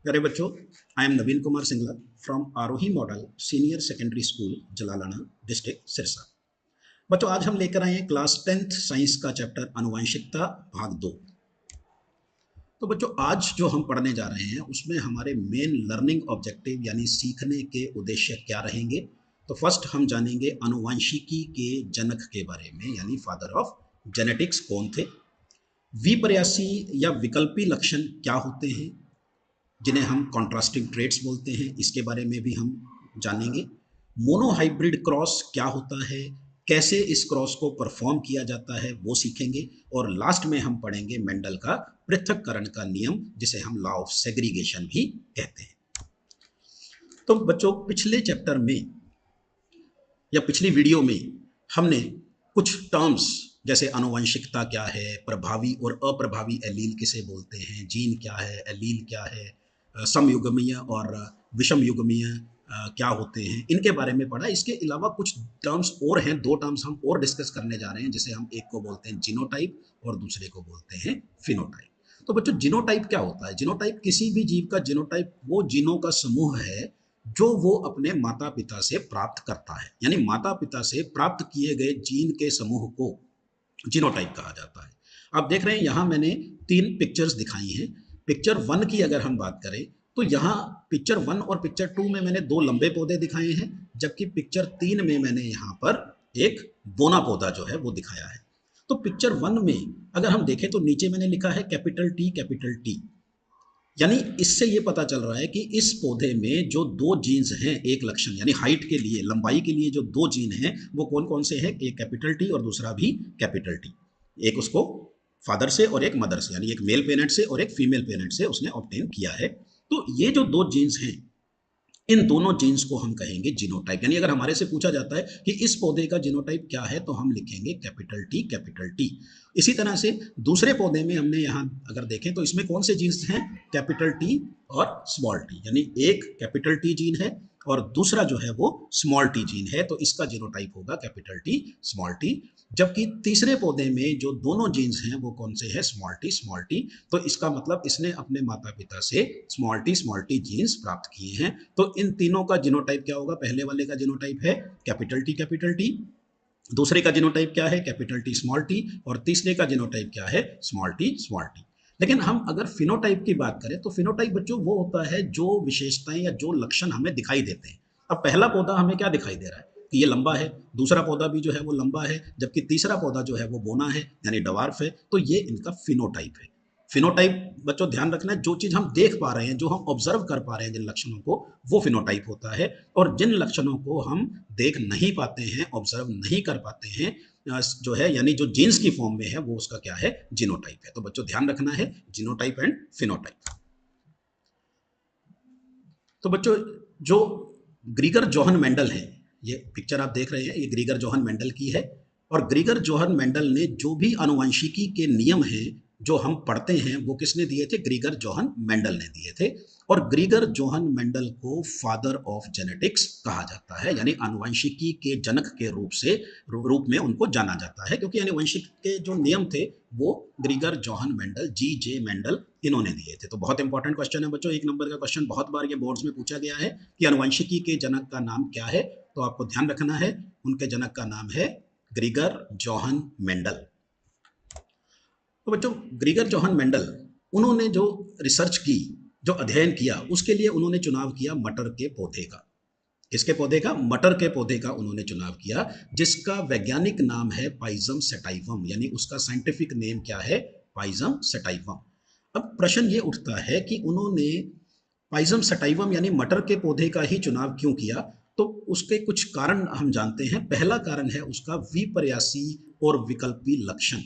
प्यारे बच्चों, I am Naveen Kumar Singla from Aarohi model senior secondary school Jalalana district Sirsa. बच्चों, आज हम लेकर आए हैं क्लास 10th साइंस का चैप्टर अनुवांशिकता भाग 2। तो बच्चों, आज जो हम पढ़ने जा रहे हैं उसमें हमारे मेन लर्निंग ऑब्जेक्टिव यानी सीखने के उद्देश्य क्या रहेंगे। तो फर्स्ट हम जानेंगे अनुवांशिकी के जनक के बारे में, यानी फादर ऑफ जेनेटिक्स कौन थे। विपर्यासी या विकल्पी लक्षण क्या होते हैं, जिन्हें हम कॉन्ट्रास्टिंग ट्रेट्स बोलते हैं, इसके बारे में भी हम जानेंगे। मोनोहाइब्रिड क्रॉस क्या होता है, कैसे इस क्रॉस को परफॉर्म किया जाता है, वो सीखेंगे। और लास्ट में हम पढ़ेंगे मेंडल का पृथक्करण का नियम, जिसे हम लॉ ऑफ सेग्रीगेशन भी कहते हैं। तो बच्चों, पिछले चैप्टर में या पिछली वीडियो में हमने कुछ टर्म्स जैसे अनुवंशिकता क्या है, प्रभावी और अप्रभावी एलील किसे बोलते हैं, जीन क्या है, एलील क्या है, समयुग्मीय और विषम युग्मीय क्या होते हैं, इनके बारे में पढ़ा। इसके अलावा कुछ टर्म्स और हैं, दो टर्म्स हम और डिस्कस करने जा रहे हैं, जिसे हम एक को बोलते हैं जीनोटाइप और दूसरे को बोलते हैं फिनोटाइप। तो बच्चों, जीनोटाइप क्या होता है? जीनोटाइप किसी भी जीव का जीनोटाइप वो जीनों का समूह है जो वो अपने माता पिता से प्राप्त करता है, यानी माता पिता से प्राप्त किए गए जीन के समूह को जीनोटाइप कहा जाता है। आप देख रहे हैं यहाँ मैंने तीन पिक्चर्स दिखाई हैं। पिक्चर 1 की अगर हम बात करें तो यहाँ पिक्चर 1 और पिक्चर 2 में मैंने दो लंबे पौधे दिखाए हैं, जबकि पिक्चर 3 में मैंने यहाँ पर एक बोना पौधा जो है वो दिखाया है। तो पिक्चर 1 में अगर हम देखें तो नीचे मैंने लिखा है कैपिटल टी, यानी इससे ये पता चल रहा है कि इस पौधे में जो दो जीन्स हैं, एक लक्षण यानी हाइट के लिए, लंबाई के लिए जो दो जीन हैं वो कौन कौन से हैं? एक कैपिटल टी और दूसरा भी कैपिटल टी। एक उसको फादर से और एक मदर से, यानी एक मेल पेरेंट से और एक फीमेल पेरेंट से उसने ऑब्टेन किया है। तो ये जो दो जीन्स हैं, इन दोनों जीन्स को हम कहेंगे जीनोटाइप। यानी अगर हमारे से पूछा जाता है कि इस पौधे का जीनोटाइप क्या है, तो हम लिखेंगे कैपिटल टी, कैपिटल टी। इसी तरह से दूसरे पौधे में हमने यहाँ अगर देखें तो इसमें कौन से जीन्स हैं? कैपिटल टी और स्मॉल टी, यानी एक कैपिटल टी जीन है और दूसरा जो है वो स्मॉल टी जीन है, तो इसका जीनोटाइप होगा कैपिटल टी, स्मॉल टी। जबकि तीसरे पौधे में जो दोनों जीन्स हैं वो कौन से हैं? Small T, small T. तो इसका मतलब इसने अपने माता पिता से स्मॉल टी जीन्स प्राप्त किए हैं। तो इन तीनों का जीनोटाइप क्या होगा? पहले वाले का जीनोटाइप है कैपिटल टी, दूसरे का जीनोटाइप क्या है? कैपिटल टी, स्मॉल टी, और तीसरे का जीनोटाइप क्या है? Small T, small T. लेकिन हम अगर फिनोटाइप की बात करें तो फिनोटाइप बच्चों वो होता है जो विशेषताएं या जो लक्षण हमें दिखाई देते हैं। अब पहला पौधा हमें क्या दिखाई दे रहा है कि ये लंबा है, दूसरा पौधा भी जो है वो लंबा है, जबकि तीसरा पौधा जो है वो बोना है यानी डवार्फ है। तो ये इनका फिनोटाइप है। फिनोटाइप बच्चों ध्यान रखना है, जो चीज हम देख पा रहे हैं, जो हम ऑब्जर्व कर पा रहे हैं जिन लक्षणों को, वो फिनोटाइप होता है। और जिन लक्षणों को हम देख नहीं पाते हैं, ऑब्जर्व नहीं कर पाते हैं, जो है यानी जो जीन्स की फॉर्म में है, वो उसका क्या है? जीनोटाइप है। तो बच्चों ध्यान रखना है, जीनोटाइप एंड फिनोटाइप। तो बच्चों, जो ग्रीगर जोहन मेंडल है, ये पिक्चर आप देख रहे हैं, ये ग्रीगर जोहन मेंडल की है। और ग्रीगर जोहन मेंडल ने जो भी आनुवंशिकी के नियम हैं जो हम पढ़ते हैं, वो किसने दिए थे? ग्रीगर जोहन मेंडल ने दिए थे। और ग्रीगर जोहन मेंडल को फादर ऑफ जेनेटिक्स कहा जाता है, यानी आनुवंशिकी के जनक के रूप में उनको जाना जाता है, क्योंकि आनुवंशिक के जो नियम थे वो ग्रीगर जोहन मेंडल, जी जे मेंडल, इन्होंने दिए थे। तो बहुत इंपॉर्टेंट क्वेश्चन है बच्चों, एक नंबर का क्वेश्चन, बहुत बार ये बोर्ड्स में पूछा गया है कि आनुवंशिकी के जनक का नाम क्या है। तो आपको ध्यान रखना है, उनके जनक का नाम है ग्रीगर जोहन मेंडल। तो बच्चों, ग्रीगर जोहन मेंडल, उन्होंने जो रिसर्च की, जो अध्ययन किया, उसके लिए उन्होंने चुनाव किया मटर के पौधे का। किसके पौधे का? मटर के पौधे का उन्होंने चुनाव किया, जिसका वैज्ञानिक नाम है पाइजम सेटाइवम, यानी उसका साइंटिफिक नेम क्या है? पाइजम सेटाइवम। अब प्रश्न ये उठता है कि उन्होंने पाइजम सेटाइवम यानी मटर के पौधे का ही चुनाव क्यों किया? तो उसके कुछ कारण हम जानते हैं। पहला कारण है उसका विपर्यासी और विकल्पी लक्षण।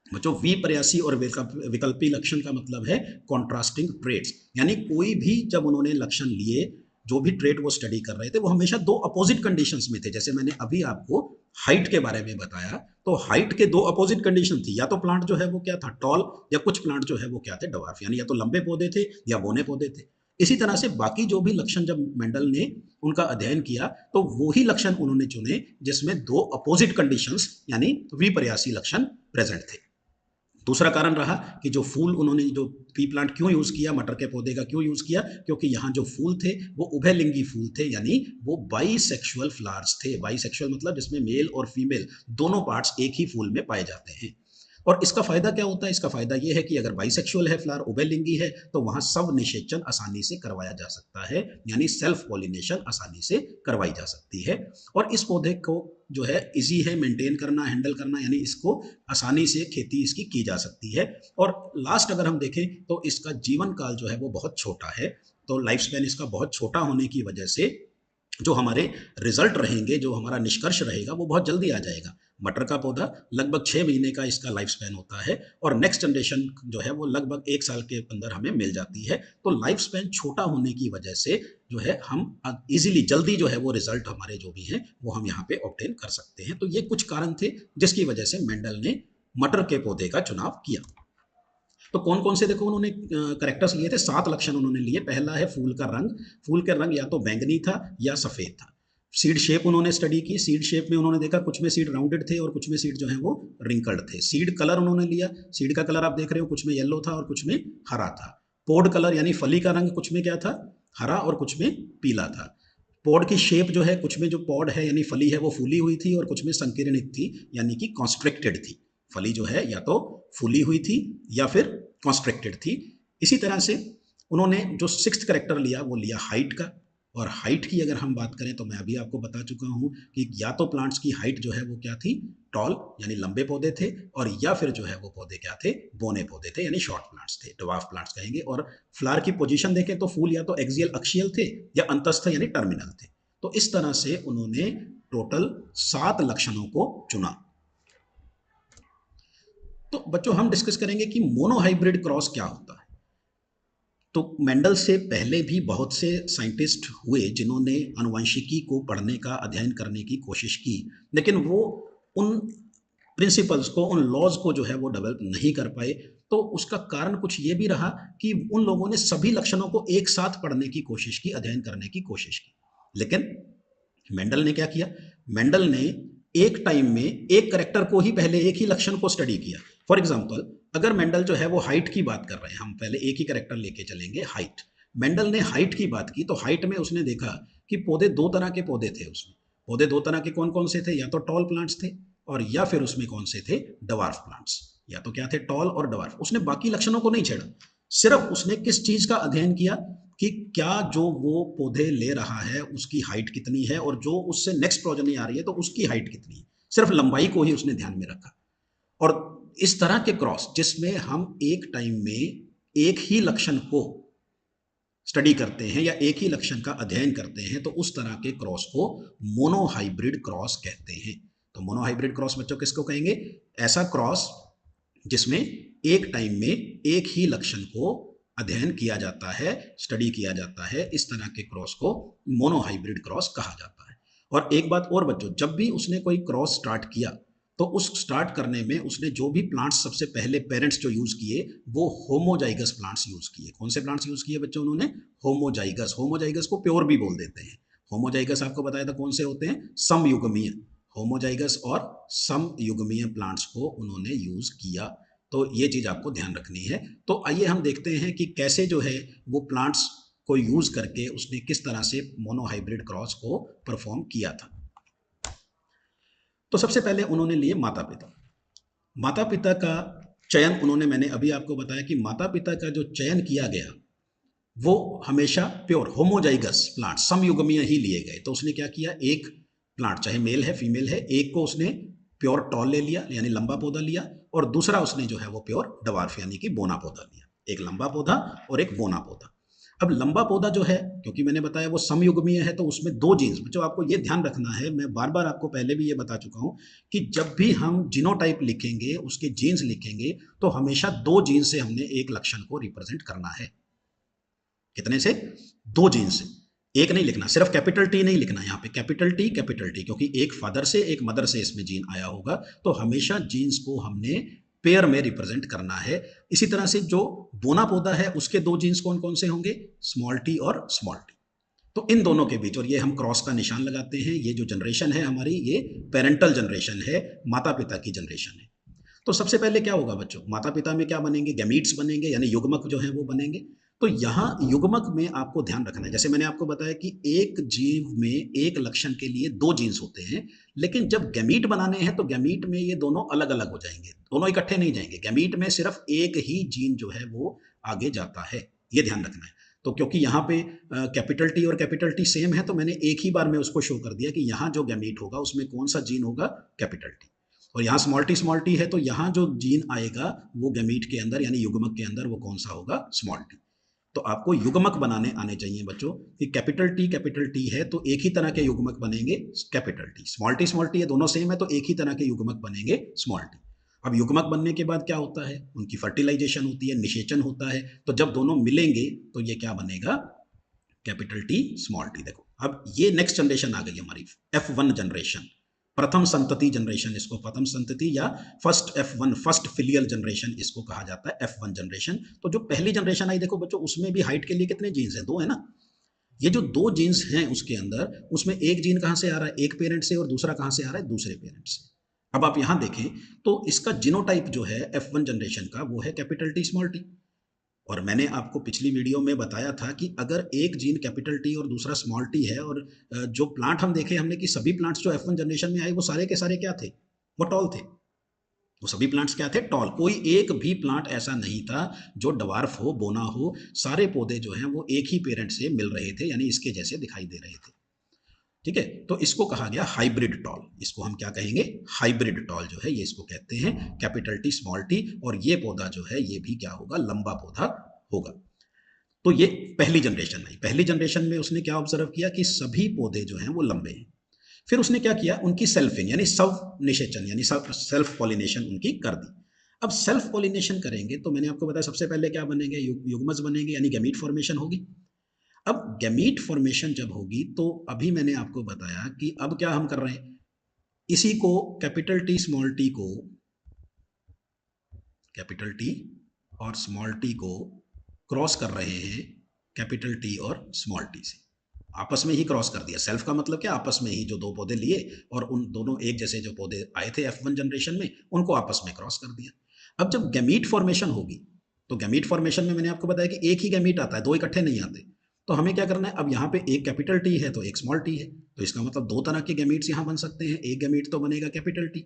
बच्चों, विपर्यासी और विकल्पी लक्षण का मतलब है कॉन्ट्रास्टिंग ट्रेट्स, यानी कोई भी जब उन्होंने लक्षण लिए, जो भी ट्रेट वो स्टडी कर रहे थे, वो हमेशा दो अपोजिट कंडीशंस में थे। जैसे मैंने अभी आपको हाइट के बारे में बताया, तो हाइट के दो अपोजिट कंडीशन थी, या तो प्लांट जो है वो क्या था? टॉल, या कुछ प्लांट जो है वो क्या थे? डवार्फ, यानी या तो लंबे पौधे थे या बोने पौधे थे। इसी तरह से बाकी जो भी लक्षण जब मेंडल ने उनका अध्ययन किया, तो वही लक्षण उन्होंने चुने जिसमें दो अपोजिट कंडीशंस यानी विपर्यासी लक्षण प्रेजेंट थे। दूसरा कारण रहा कि जो फूल उन्होंने जो पी प्लांट क्यों यूज़ किया, मटर के पौधे का क्यों यूज़ किया, क्योंकि यहाँ जो फूल थे वो उभयलिंगी फूल थे, यानी वो बाईसेक्सुअल फ्लावर्स थे। बाईसेक्सुअल मतलब जिसमें मेल और फीमेल दोनों पार्ट्स एक ही फूल में पाए जाते हैं। और इसका फ़ायदा क्या होता है? इसका फ़ायदा ये है कि अगर बाइसेक्सुअल है फ्लावर, उभयलिंगी है, तो वहाँ सब निषेचन आसानी से करवाया जा सकता है, यानी सेल्फ पॉलिनेशन आसानी से करवाई जा सकती है। और इस पौधे को जो है ईजी है मेंटेन करना, हैंडल करना, यानी इसको आसानी से खेती इसकी की जा सकती है। और लास्ट अगर हम देखें तो इसका जीवन काल जो है वो बहुत छोटा है, तो लाइफ स्पैन इसका बहुत छोटा होने की वजह से जो हमारे रिजल्ट रहेंगे, जो हमारा निष्कर्ष रहेगा वो बहुत जल्दी आ जाएगा। मटर का पौधा लगभग 6 महीने का इसका लाइफ स्पैन होता है और नेक्स्ट जनरेशन जो है वो लगभग 1 साल के अंदर हमें मिल जाती है। तो लाइफ स्पैन छोटा होने की वजह से जो है हम ईजिली जल्दी जो है वो रिजल्ट हमारे जो भी हैं वो हम यहाँ पे ऑब्टेन कर सकते हैं। तो ये कुछ कारण थे जिसकी वजह से मेंडल ने मटर के पौधे का चुनाव किया। तो कौन कौन से देखो उन्होंने करेक्टर्स लिए थे, 7 लक्षण उन्होंने लिए। पहला है फूल का रंग। फूल का रंग या तो बैंगनी था या सफ़ेद था। सीड शेप उन्होंने स्टडी की। सीड शेप में उन्होंने देखा कुछ में सीड राउंडेड थे और कुछ में सीड जो है वो रिंकल्ड थे। सीड कलर उन्होंने लिया। सीड का कलर आप देख रहे हो, कुछ में येलो था और कुछ में हरा था। पोड कलर यानी फली का रंग कुछ में क्या था, हरा, और कुछ में पीला था। पॉड की शेप जो है, कुछ में जो पॉड है यानी फली है वो फूली हुई थी और कुछ में संकीर्णित थी यानी कि कॉन्स्ट्रिक्टेड थी। फली जो है या तो फूली हुई थी या फिर कॉन्स्ट्रिक्टेड थी। इसी तरह से उन्होंने जो 6th करेक्टर लिया वो लिया हाइट का। और हाइट की अगर हम बात करें तो मैं अभी आपको बता चुका हूँ कि या तो प्लांट्स की हाइट जो है वो क्या थी, टॉल यानी लंबे पौधे थे, और या फिर जो है वो पौधे क्या थे, बोने पौधे थे यानी शॉर्ट प्लांट्स थे, ड्वार्फ प्लांट्स कहेंगे। और फ्लावर की पोजीशन देखें तो फूल या तो एक्सियल अक्षीय थे या अंतस्थ यानी टर्मिनल थे। तो इस तरह से उन्होंने टोटल 7 लक्षणों को चुना। तो बच्चों हम डिस्कस करेंगे कि मोनोहाइब्रिड क्रॉस क्या होता है। तो मेंडल से पहले भी बहुत से साइंटिस्ट हुए जिन्होंने आनुवंशिकी को पढ़ने का, अध्ययन करने की कोशिश की, लेकिन वो उन प्रिंसिपल्स को, उन लॉज को जो है वो डेवलप नहीं कर पाए। तो उसका कारण कुछ ये भी रहा कि उन लोगों ने सभी लक्षणों को एक साथ पढ़ने की कोशिश की, अध्ययन करने की कोशिश की। लेकिन मेंडल ने क्या किया, मेंडल ने एक टाइम में एक करेक्टर को ही, पहले एक ही लक्षण को स्टडी किया। फॉर एग्जाम्पल अगर मेंडल जो है वो हाइट की बात कर रहे हैं, हम पहले एक ही करेक्टर लेके चलेंगे, हाइट। मेंडल ने हाइट की बात की तो हाइट में उसने देखा कि पौधे 2 तरह के पौधे थे उसमें। पौधे 2 तरह के कौन कौन से थे, या तो टॉल प्लांट्स थे और या फिर उसमें कौन से थे, डवार्फ प्लांट्स। या तो क्या थे, टॉल और डवार्फ। उसने बाकी लक्षणों को नहीं छेड़ा, सिर्फ उसने किस चीज का अध्ययन किया कि क्या जो वो पौधे ले रहा है उसकी हाइट कितनी है और जो उससे नेक्स्ट प्रोजेनी आ रही है तो उसकी हाइट कितनी है। सिर्फ लंबाई को ही उसने ध्यान में रखा। और इस तरह के क्रॉस जिसमें हम एक टाइम में एक ही लक्षण को स्टडी करते हैं या एक ही लक्षण का अध्ययन करते हैं, तो उस तरह के क्रॉस को मोनोहाइब्रिड क्रॉस कहते हैं। तो मोनोहाइब्रिड क्रॉस बच्चों किसको कहेंगे, ऐसा क्रॉस जिसमें एक टाइम में एक ही लक्षण को अध्ययन किया जाता है, स्टडी किया जाता है। इस तरह के क्रॉस को मोनोहाइब्रिड क्रॉस कहा जाता है। और एक बात और बच्चों, जब भी उसने कोई क्रॉस स्टार्ट किया तो उस स्टार्ट करने में उसने जो भी प्लांट्स सबसे पहले पेरेंट्स जो यूज किए वो होमोजाइगस प्लांट्स यूज किए। कौन से प्लांट्स यूज किए बच्चों उन्होंने, होमोजाइगस। होमोजाइगस को प्योर भी बोल देते हैं। होमोजाइगस आपको बताया था कौन से होते हैं, समयुग्मीय। होमोजाइगस और समयुग्मीय प्लांट्स को उन्होंने यूज किया। तो ये चीज आपको ध्यान रखनी है। तो आइए हम देखते हैं कि कैसे जो है वो प्लांट्स को यूज करके उसने किस तरह से मोनोहाइब्रिड क्रॉस को परफॉर्म किया था। तो सबसे पहले उन्होंने लिए माता पिता। माता पिता का चयन उन्होंने, मैंने अभी आपको बताया कि माता पिता का जो चयन किया गया वो हमेशा प्योर होमोजाइगस प्लांट, समयुग्मीय ही लिए गए। तो उसने क्या किया, एक प्लांट चाहे मेल है फीमेल है, एक को उसने प्योर टॉल ले लिया यानी लंबा पौधा लिया, और दूसरा उसने जो है वो प्योर डवार्फ यानी कि बोना पौधा लिया। एक लंबा पौधा और एक बोना पौधा। अब लंबा पौधा जो है, क्योंकि मैंने बताया वो समयुग्मीय है, तो उसमें 2 जीन्स, बच्चों आपको ये ध्यान रखना है, मैं बार बार आपको पहले भी ये बता चुका हूं कि जब भी हम जीनोटाइप लिखेंगे, उसके जीन्स लिखेंगे, तो हमेशा 2 जीन से हमने एक लक्षण को रिप्रेजेंट करना है। कितने से, 2 जीन से। एक नहीं लिखना, सिर्फ कैपिटल टी नहीं लिखना, यहाँ पे कैपिटल टी, क्योंकि एक फादर से एक मदर से इसमें जीन आया होगा। तो हमेशा जीन्स को हमने पेयर में रिप्रेजेंट करना है। इसी तरह से जो बोना पौधा है उसके 2 जीन्स कौन कौन से होंगे, स्मॉल टी और स्मॉल टी। तो इन दोनों के बीच, और ये हम क्रॉस का निशान लगाते हैं, ये जो जनरेशन है हमारी, ये पेरेंटल जनरेशन है, माता पिता की जनरेशन है। तो सबसे पहले क्या होगा बच्चों, माता पिता में क्या बनेंगे, गैमीट्स बनेंगे, यानी युग्मक जो है वो बनेंगे। तो यहाँ युग्मक में आपको ध्यान रखना है, जैसे मैंने आपको बताया कि एक जीव में एक लक्षण के लिए दो जीन्स होते हैं, लेकिन जब गैमीट बनाने हैं तो गैमीट में ये दोनों अलग अलग हो जाएंगे, दोनों इकट्ठे नहीं जाएंगे। गैमीट में सिर्फ एक ही जीन जो है वो आगे जाता है, ये ध्यान रखना है। तो क्योंकि यहाँ पे कैपिटल टी और कैपिटल टी सेम है, तो मैंने एक ही बार में उसको शो कर दिया कि यहाँ जो गैमीट होगा उसमें कौन सा जीन होगा, कैपिटल टी। और यहाँ स्मॉल टी है, तो यहाँ जो जीन आएगा वो गैमीट के अंदर यानी युग्मक के अंदर वो कौन सा होगा, स्मॉल टी। तो आपको युग्मक बनाने आने चाहिए बच्चों, कि कैपिटल टी है तो एक ही तरह के युग्मक बनेंगे कैपिटल टी। स्मॉल टी है, दोनों सेम है तो एक ही तरह के युग्मक बनेंगे स्मॉल टी। अब युग्मक बनने के बाद क्या होता है, उनकी फर्टिलाइजेशन होती है, निषेचन होता है। तो जब दोनों मिलेंगे तो ये क्या बनेगा, कैपिटल टी स्मॉल टी। देखो अब ये नेक्स्ट जनरेशन आ गई हमारी, F1 जनरेशन, प्रथम संतति जनरेशन, इसको प्रथम संतति या first F1 first filial generation इसको कहा जाता है, F1 जनरेशन। तो जो पहली जनरेशन आई देखो बच्चों, उसमें भी हाइट के लिए कितने जीन्स हैं, दो है ना। ये जो दो जीन्स हैं उसके अंदर, उसमें एक जीन कहाँ से आ रहा है, एक पेरेंट से, और दूसरा कहाँ से आ रहा है, दूसरे पेरेंट से। अब आप यहां देखें तो इसका जीनोटाइप जो है F1 जनरेशन का वो है कैपिटल टी स्मॉल टी। और मैंने आपको पिछली वीडियो में बताया था कि अगर एक जीन कैपिटल टी और दूसरा स्मॉल टी है, और जो प्लांट हम देखे हमने कि सभी प्लांट्स जो F1 जनरेशन में आए वो सारे के सारे क्या थे, वो टॉल थे। वो सभी प्लांट्स क्या थे, टॉल। कोई एक भी प्लांट ऐसा नहीं था जो डवार्फ हो, बोना हो। सारे पौधे जो हैं वो एक ही पेरेंट से मिल रहे थे, यानी इसके जैसे दिखाई दे रहे थे। ठीक है, तो इसको कहा गया हाइब्रिड टॉल। इसको हम क्या कहेंगे, हाइब्रिड टॉल जो है ये इसको कहते हैं, कैपिटल टी स्मॉल टी। और ये पौधा जो है ये भी क्या होगा, लंबा पौधा होगा। तो ये पहली जनरेशन आई। पहली जनरेशन में उसने क्या ऑब्जर्व किया कि सभी पौधे जो हैं वो लंबे हैं। फिर उसने क्या किया, उनकी सेल्फिंग यानी स्व निषेचन यानी सेल्फ पॉलिनेशन उनकी कर दी। अब सेल्फ पॉलिनेशन करेंगे तो मैंने आपको बताया सबसे पहले क्या बनेंगे, युग्मज बनेंगे, यानी गैमीट फॉर्मेशन होगी। अब गैमीट फॉर्मेशन जब होगी तो अभी मैंने आपको बताया कि अब क्या हम कर रहे हैं, इसी को कैपिटल टी स्मॉल टी को, कैपिटल टी और स्मॉल टी को क्रॉस कर रहे हैं कैपिटल टी और स्मॉल टी से। आपस में ही क्रॉस कर दिया। सेल्फ का मतलब क्या, आपस में ही जो दो पौधे लिए और उन दोनों एक जैसे जो पौधे आए थे F1 जनरेशन में उनको आपस में क्रॉस कर दिया। अब जब गैमीट फॉर्मेशन होगी तो गैमीट फॉर्मेशन में मैंने आपको बताया कि एक ही गैमीट आता है, दो इकट्ठे नहीं आते। तो हमें क्या करना है, अब यहाँ पे एक कैपिटल टी है तो एक स्मॉल टी है, तो इसका मतलब दो तरह के गैमीट्स यहाँ बन सकते हैं। एक गैमीट तो बनेगा कैपिटल टी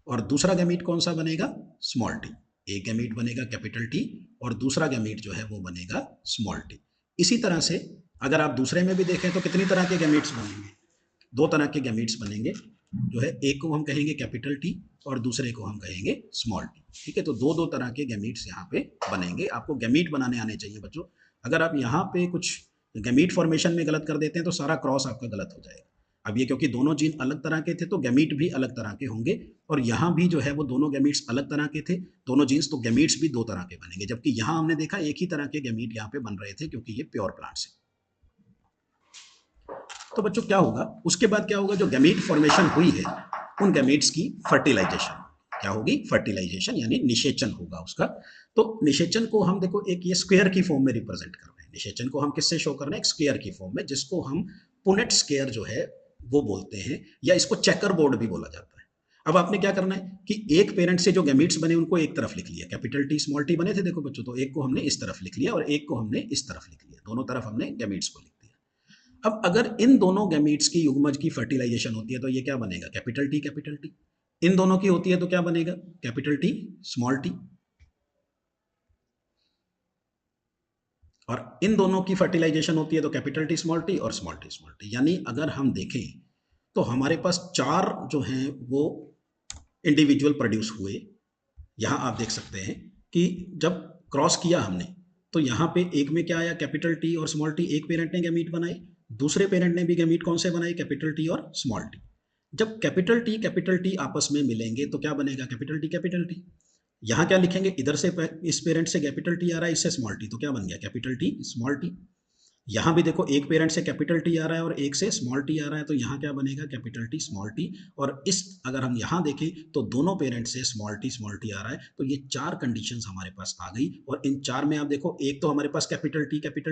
और दूसरा गैमीट कौन सा बनेगा, स्मॉल टी। एक गैमीट बनेगा कैपिटल टी और दूसरा गैमीट जो है वो बनेगा स्मॉल टी। इसी तरह से अगर आप दूसरे में भी देखें तो कितनी तरह के गैमीट्स बनेंगे, दो तरह के गैमीट्स बनेंगे जो है, एक को हम कहेंगे कैपिटल टी और दूसरे को हम कहेंगे स्मॉल टी। ठीक है, तो दो दो तरह के गैमीट्स यहाँ पे बनेंगे। आपको गैमीट बनाने आने चाहिए बच्चों। अगर आप यहाँ पे कुछ गैमीट फॉर्मेशन में गलत कर देते हैं तो सारा क्रॉस आपका गलत हो जाएगा। अब ये क्योंकि दोनों जीन अलग तरह के थे तो गैमीट भी अलग तरह के होंगे, और यहाँ भी जो है वो दोनों गैमीट्स अलग तरह के थे, दोनों जीन्स, तो गैमीट्स भी दो तरह के बनेंगे। जबकि यहाँ हमने देखा एक ही तरह के गैमीट यहाँ पे बन रहे थे क्योंकि ये प्योर प्लांट्स है। तो बच्चों क्या होगा, उसके बाद क्या होगा, जो गैमीट फॉर्मेशन हुई है उन गैमीट्स की फर्टिलाइजेशन क्या होगी, फर्टिलाइजेशन यानी निषेचन होगा उसका। तो निषेचन को हम देखो एक ये स्क्वायर की फॉर्म में रिप्रेजेंट कर रहे हैं। निषेचन को हम किससे शो कर रहे हैं, एक स्क्वायर की फॉर्म में, जिसको हम पुनेट स्क्वायर जो है वो बोलते हैं, या इसको चेकर बोर्ड भी बोला जाता है। अब आपने क्या करना है कि एक पेरेंट से जो गैमीट्स बने उनको एक तरफ लिख लिया, कैपिटल टी स्मॉल टी बने थे देखो बच्चों, तो एक को हमने इस तरफ लिख लिया और एक को हमने इस तरफ लिख लिया, दोनों तरफ हमने गैमीट्स को लिख दिया। अब अगर इन दोनों गैमीट्स की युग्मज की फर्टिलाइजेशन होती है तो ये क्या बनेगा, कैपिटल टी। इन दोनों की होती है तो क्या बनेगा, कैपिटल टी स्मॉल टी। और इन दोनों की फर्टिलाइजेशन होती है तो कैपिटल टी स्मॉल टी और स्मॉल टी। यानी अगर हम देखें तो हमारे पास चार जो हैं वो इंडिविजुअल प्रोड्यूस हुए। यहाँ आप देख सकते हैं कि जब क्रॉस किया हमने तो यहाँ पे एक में क्या आया, कैपिटल टी और स्मॉल टी, एक पेरेंट ने गैमीट बनाए, दूसरे पेरेंट ने भी गैमीट कौन से बनाए, कैपिटल टी और स्मॉल टी। जब कैपिटल टी आपस में मिलेंगे तो क्या बनेगा, कैपिटल टी। यहाँ क्या लिखेंगे, इधर से इस पेरेंट से कैपिटल टी आ रहा है, इससे स्मॉल टी, तो क्या बन गया, कैपिटल टी स्मॉल टी। यहाँ भी देखो एक पेरेंट से कैपिटल टी आ रहा है और एक से स्मॉल टी आ रहा है, तो यहाँ क्या बनेगा, कैपिटल टी स्मॉल टी। और इस अगर हम यहाँ देखें तो दोनों पेरेंट से स्मॉल टी आ रहा है, तो ये चार कंडीशंस हमारे पास आ गई। और इन चार में आप देखो, एक तो हमारे पास कैपिटल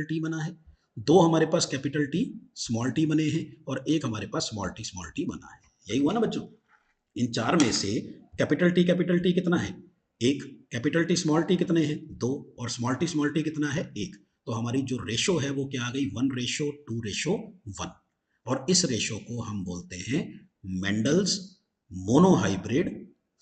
टी बना है, दो हमारे पास कैपिटल टी स्मॉल टी बने हैं, और एक हमारे पास स्मॉल टी बना है। यही हुआ ना बच्चों, इन चार में से कैपिटल टी कितना है? एक। कैपिटल टी स्मॉल टी कितने हैं? दो। और स्मॉल टी कितना है? एक। तो हमारी जो रेशो है वो क्या आ गई? 1:2:1। और इस रेशो को हम बोलते हैं मेंडल्स मोनोहाइब्रिड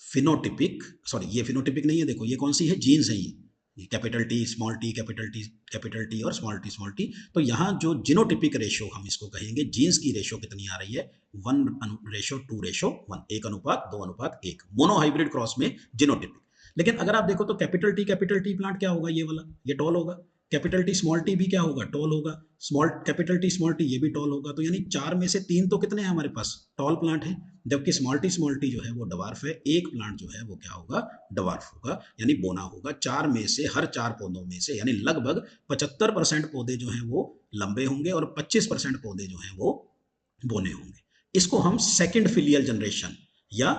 फिनोटिपिक, सॉरी ये फिनोटिपिक नहीं है, देखो ये कौन सी है? जीन्स है ये capital T small T capital T और स्मॉल टी। तो यहाँ जो जीनोटिपिक रेशो हम इसको कहेंगे, जीन्स की रेशो कितनी आ रही है? 1:2:1, 1:2:1, मोनोहाइब्रिड क्रॉस में जीनोटिपिक। लेकिन अगर आप देखो तो कैपिटल टी प्लांट क्या होगा? ये वाला, ये टॉल होगा। कैपिटल टी स्मॉल टी भी क्या होगा? टॉल होगा। Small capital T small T ये भी टॉल होगा। तो यानी चार में से तीन तो कितने हैं हमारे पास? टॉल प्लांट है। जबकि स्मॉल टी जो है वो डवार्फ है। एक प्लांट जो है वो क्या होगा? डवार्फ होगा, यानी बोना होगा। चार में से, हर चार पौधों में से, यानी लगभग 75% पौधे जो हैं वो लंबे होंगे और 25% पौधे जो हैं वो बोने होंगे। इसको हम सेकंड फिलियल जनरेशन या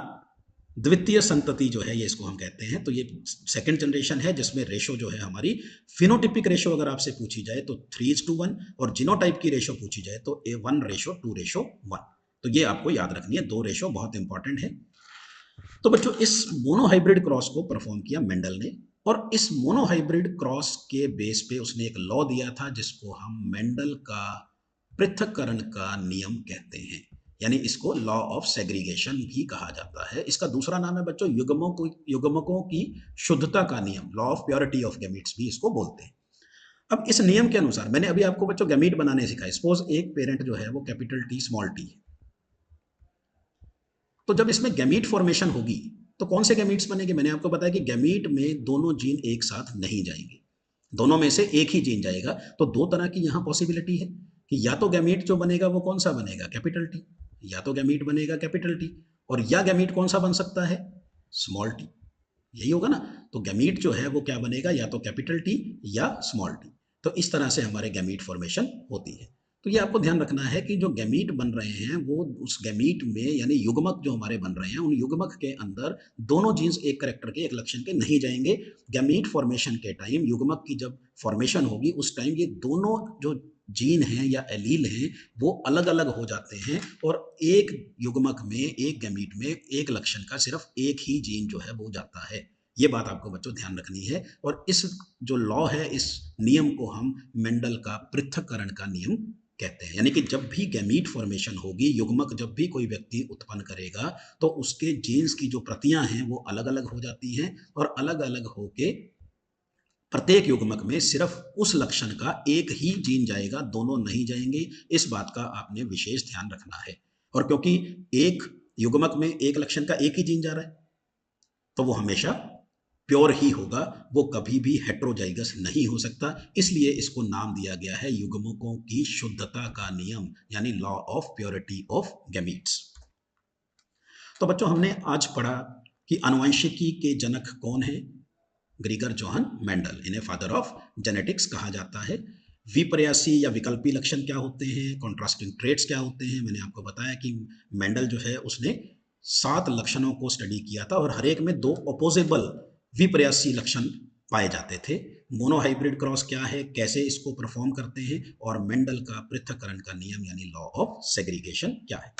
द्वितीय संतति जो है ये इसको हम कहते हैं। तो ये सेकंड जनरेशन है जिसमें रेशो जो है हमारी, फिनोटिपिक रेशो अगर आपसे पूछी जाए तो 3:1, और जीनोटाइप की रेशो पूछी जाए तो 1:2:1। तो ये आपको याद रखनी है, दो रेशो बहुत इंपॉर्टेंट है। तो बच्चों इस मोनोहाइब्रिड क्रॉस को परफॉर्म किया मेंडल ने, और इस मोनोहाइब्रिड क्रॉस के बेस पे उसने एक लॉ दिया था जिसको हम मेंडल का पृथक्करण का नियम कहते हैं, यानी इसको लॉ ऑफ सेग्रीगेशन भी कहा जाता है। इसका दूसरा नाम है बच्चों युग्मकों की शुद्धता का नियम, law of purity of gametes भी इसको बोलते हैं। अब इस नियम के अनुसार मैंने अभी आपको बच्चों गैमीट बनाने सिखाए। सपोज एक पेरेंट जो है वो कैपिटल टी स्मॉल टी, तो जब इसमें गैमीट फॉर्मेशन होगी तो कौन से गैमीट्स बनेंगे? मैंने आपको बताया कि गैमीट में दोनों जीन एक साथ नहीं जाएंगे, दोनों में से एक ही जीन जाएगा। तो दो तरह की यहां पॉसिबिलिटी है कि या तो गैमीट जो बनेगा वो कौन सा बनेगा? Capital T. या तो गैमीट बनेगा कैपिटल टी, और या गैमीट कौन सा बन सकता है? Small T. यही होगा ना? तो गैमीट जो है वो क्या बनेगा? या तो कैपिटल टी या स्मॉल टी। तो इस तरह से हमारे गैमीट फॉर्मेशन होती है। तो ये आपको ध्यान रखना है कि जो गैमीट बन रहे हैं वो उस गैमीट में, यानी युग्मक जो हमारे बन रहे हैं उन युग्मक के अंदर दोनों जीन्स एक करेक्टर के, एक लक्षण के नहीं जाएंगे। गैमीट फॉर्मेशन के टाइम, युग्मक की जब फॉर्मेशन होगी उस टाइम ये दोनों जो जीन हैं या एलील हैं वो अलग अलग हो जाते हैं, और एक युग्मक में, एक गैमीट में एक लक्षण का सिर्फ एक ही जीन जो है वो जाता है। ये बात आपको बच्चों ध्यान रखनी है। और इस जो लॉ है, इस नियम को हम मेंडल का पृथक्करण का नियम कहते हैं। यानी कि जब भी गैमीट फॉर्मेशन होगी, युग्मक जब भी कोई व्यक्ति उत्पन्न करेगा तो उसके जीन्स की जो प्रतियां हैं वो अलग अलग हो जाती हैं, और अलग अलग होके प्रत्येक युग्मक में सिर्फ उस लक्षण का एक ही जीन जाएगा, दोनों नहीं जाएंगे। इस बात का आपने विशेष ध्यान रखना है। और क्योंकि एक युग्मक में एक लक्षण का एक ही जीन जा रहा है तो वो हमेशा प्योर ही होगा, वो कभी भी हेट्रोजाइगस नहीं हो सकता। इसलिए इसको नाम दिया गया है युग्मकों की शुद्धता का नियम, यानी law of purity of gametes. तो बच्चों हमने आज पढ़ा कि आनुवंशिकी के जनक कौन है? ग्रीगर जोहन मेंडल, इन्हें फादर ऑफ जेनेटिक्स कहा जाता है। विपर्यासी या विकल्पी लक्षण क्या होते हैं? कॉन्ट्रास्टिंग ट्रेट्स क्या होते हैं? मैंने आपको बताया कि मेंडल जो है उसने 7 लक्षणों को स्टडी किया था, और हर एक में 2 अपोजेबल विपर्यासी लक्षण पाए जाते थे। मोनोहाइब्रिड क्रॉस क्या है, कैसे इसको परफॉर्म करते हैं, और मेंडल का पृथक्करण का नियम यानी लॉ ऑफ सेग्रीगेशन क्या है।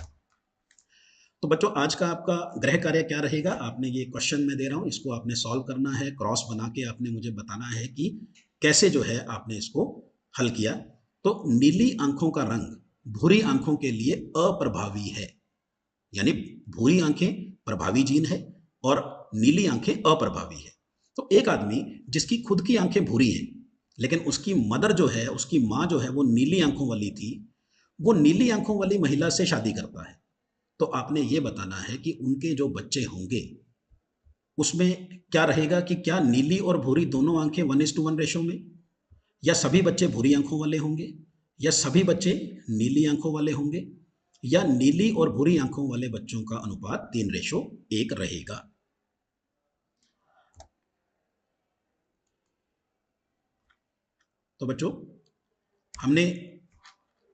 तो बच्चों आज का आपका गृह कार्य क्या रहेगा? आपने ये क्वेश्चन मैं दे रहा हूँ, इसको आपने सॉल्व करना है। क्रॉस बना के आपने मुझे बताना है कि कैसे जो है आपने इसको हल किया। तो नीली आंखों का रंग भूरी आंखों के लिए अप्रभावी है, यानी भूरी आंखें प्रभावी जीन है और नीली आंखें अप्रभावी है। तो एक आदमी जिसकी खुद की आंखें भूरी हैं लेकिन उसकी मदर जो है, उसकी माँ जो है वो नीली आंखों वाली थी, वो नीली आंखों वाली महिला से शादी करता है। तो आपने ये बताना है कि उनके जो बच्चे होंगे उसमें क्या रहेगा, कि क्या नीली और भूरी दोनों आंखें 1:1 रेशो में, या सभी बच्चे भूरी आंखों वाले होंगे, या सभी बच्चे नीली आंखों वाले होंगे, या नीली और भूरी आंखों वाले बच्चों का अनुपात 3:1 रहेगा। तो बच्चों हमने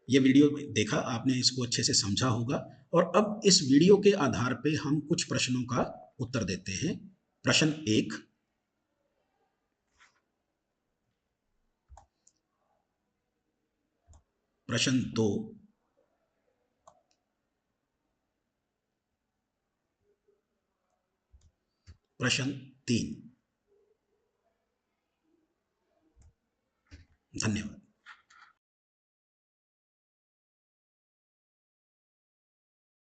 ये वीडियो देखा, आपने इसको अच्छे से समझा होगा, और अब इस वीडियो के आधार पे हम कुछ प्रश्नों का उत्तर देते हैं। प्रश्न 1, प्रश्न 2, प्रश्न 3। धन्यवाद।